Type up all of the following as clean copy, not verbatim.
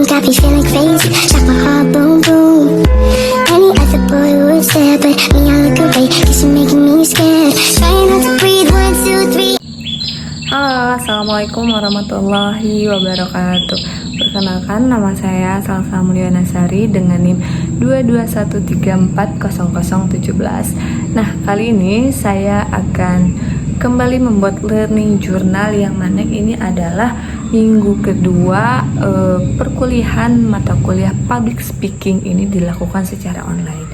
got me feeling crazy. Shot my heart, boom, boom. Any other boy would stare, but me, I look away, cause you're making me scared. Trying not to breathe, 1, 2, 3. Halo, assalamualaikum warahmatullahi wabarakatuh. Perkenalkan, nama saya Salsa Mulyana Sari dengan NIM 221340017. Nah, kali ini saya akan kembali membuat learning journal, yang mana ini adalah minggu kedua perkuliahan mata kuliah public speaking ini dilakukan secara online.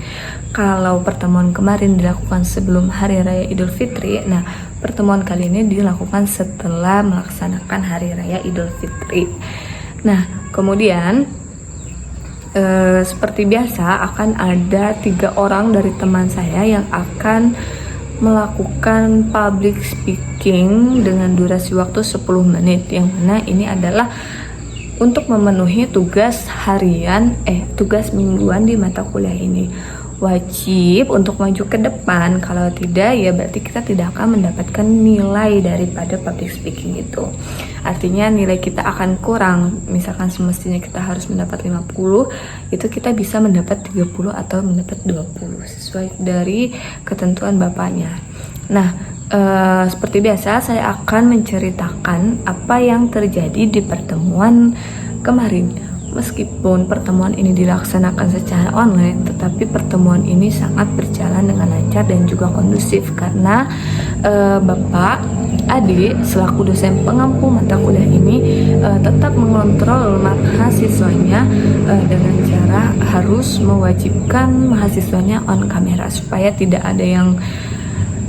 Kalau pertemuan kemarin dilakukan sebelum Hari Raya Idul Fitri, nah pertemuan kali ini dilakukan setelah melaksanakan Hari Raya Idul Fitri. Nah, kemudian seperti biasa akan ada 3 orang dari teman saya yang akan melakukan public speaking dengan durasi waktu 10 menit, yang mana ini adalah untuk memenuhi tugas harian tugas mingguan di mata kuliah ini. Wajib untuk maju ke depan, kalau tidak ya berarti kita tidak akan mendapatkan nilai daripada public speaking itu. Artinya nilai kita akan kurang. Misalkan semestinya kita harus mendapat 50, itu kita bisa mendapat 30 atau mendapat 20 sesuai dari ketentuan bapaknya. Nah, seperti biasa saya akan menceritakan apa yang terjadi di pertemuan kemarin. Meskipun pertemuan ini dilaksanakan secara online, tetapi pertemuan ini sangat berjalan dengan lancar dan juga kondusif karena Bapak Adi selaku dosen pengampu mata kuliah ini tetap mengontrol mahasiswanya dengan cara harus mewajibkan mahasiswanya on kamera supaya tidak ada yang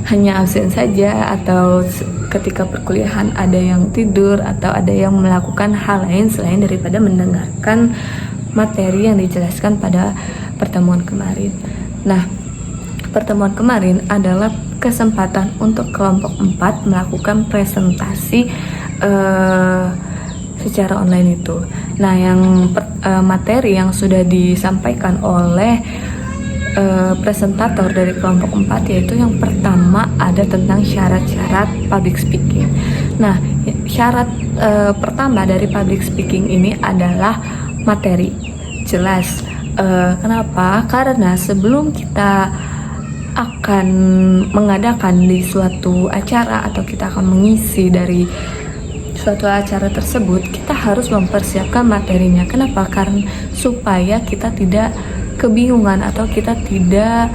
hanya absen saja, atau ketika perkuliahan ada yang tidur atau ada yang melakukan hal lain selain daripada mendengarkan materi yang dijelaskan pada pertemuan kemarin. Nah, pertemuan kemarin adalah kesempatan untuk kelompok 4 melakukan presentasi secara online itu. Nah, yang materi yang sudah disampaikan oleh presentator dari kelompok 4, yaitu yang pertama ada tentang syarat-syarat public speaking. Nah, syarat pertama dari public speaking ini adalah materi. Jelas. Kenapa? Karena sebelum kita akan mengadakan di suatu acara atau kita akan mengisi dari suatu acara tersebut, kita harus mempersiapkan materinya. Kenapa? Karena supaya kita tidak kebingungan atau kita tidak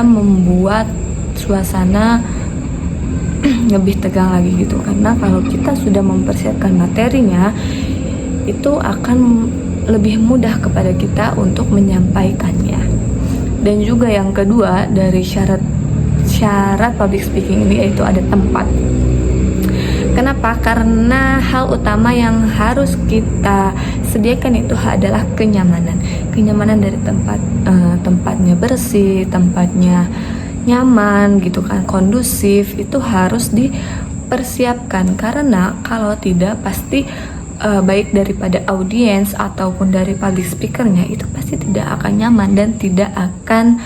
membuat suasana lebih tegang lagi gitu. Karena kalau kita sudah mempersiapkan materinya, itu akan lebih mudah kepada kita untuk menyampaikannya. Dan juga yang kedua dari syarat public speaking ini yaitu ada tempat. Kenapa? Karena hal utama yang harus kita sediakan itu adalah kenyamanan. Kenyamanan dari tempatnya bersih, tempatnya nyaman gitu kan, kondusif, itu harus dipersiapkan. Karena kalau tidak pasti baik daripada audiens ataupun dari public speakernya itu pasti tidak akan nyaman dan tidak akan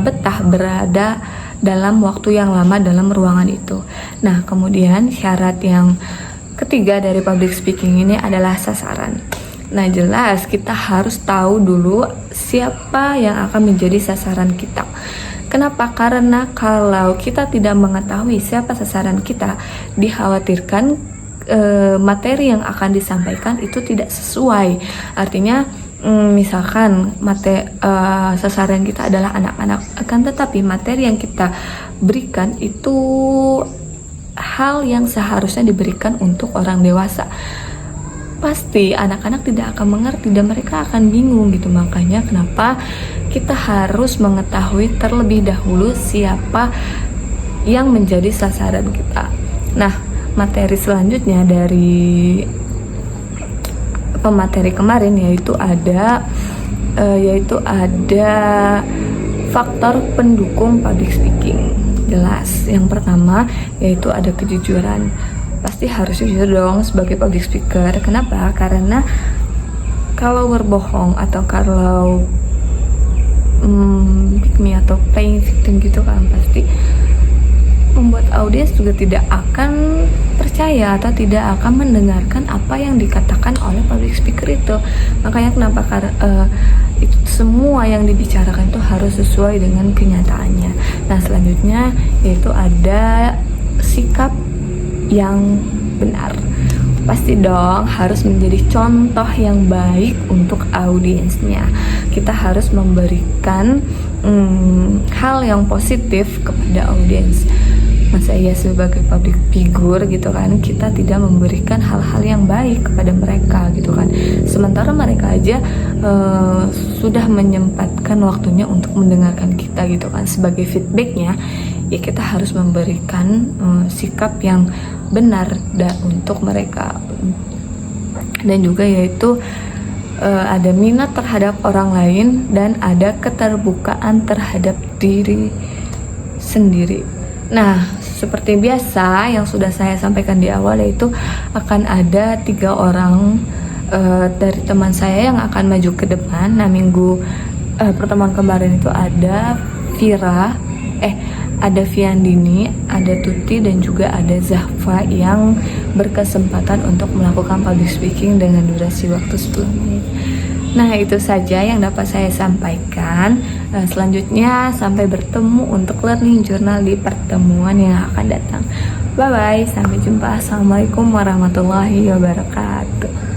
betah berada dalam waktu yang lama dalam ruangan itu. Nah, kemudian syarat yang ketiga dari public speaking ini adalah sasaran. Nah, jelas kita harus tahu dulu siapa yang akan menjadi sasaran kita. Kenapa? Karena kalau kita tidak mengetahui siapa sasaran kita, dikhawatirkan materi yang akan disampaikan itu tidak sesuai. Artinya misalkan sasaran kita adalah anak-anak, akan tetapi materi yang kita berikan itu hal yang seharusnya diberikan untuk orang dewasa, pasti anak-anak tidak akan mengerti dan mereka akan bingung gitu. Makanya kenapa kita harus mengetahui terlebih dahulu siapa yang menjadi sasaran kita. Nah, materi selanjutnya dari pemateri kemarin yaitu ada faktor pendukung public speaking. Jelas, yang pertama yaitu ada kejujuran. Pasti harus jujur dong sebagai public speaker. Kenapa? Karena kalau berbohong atau kalau pick me atau playing victim gitu kan, pasti membuat audiens juga tidak akan percaya percaya atau tidak akan mendengarkan apa yang dikatakan oleh public speaker itu. Makanya kenapa itu semua yang dibicarakan itu harus sesuai dengan kenyataannya. Nah, selanjutnya yaitu ada sikap yang benar. Pasti dong harus menjadi contoh yang baik untuk audiensnya. Kita harus memberikan hal yang positif kepada audiens. Masa iya sebagai public figure gitu kan, kita tidak memberikan hal-hal yang baik kepada mereka gitu kan. Sementara mereka aja sudah menyempatkan waktunya untuk mendengarkan kita gitu kan. Sebagai feedbacknya, ya kita harus memberikan sikap yang benar untuk mereka. Dan juga yaitu ada minat terhadap orang lain dan ada keterbukaan terhadap diri sendiri. Nah, seperti biasa yang sudah saya sampaikan di awal, yaitu akan ada 3 orang dari teman saya yang akan maju ke depan. Nah, minggu pertemuan kemarin itu ada ada Viandini, ada Tuti, dan juga ada Zahfa yang berkesempatan untuk melakukan public speaking dengan durasi waktu 10 menit. Nah, itu saja yang dapat saya sampaikan. Selanjutnya sampai bertemu untuk learning journal di pertemuan yang akan datang. Bye bye, sampai jumpa. Assalamualaikum warahmatullahi wabarakatuh.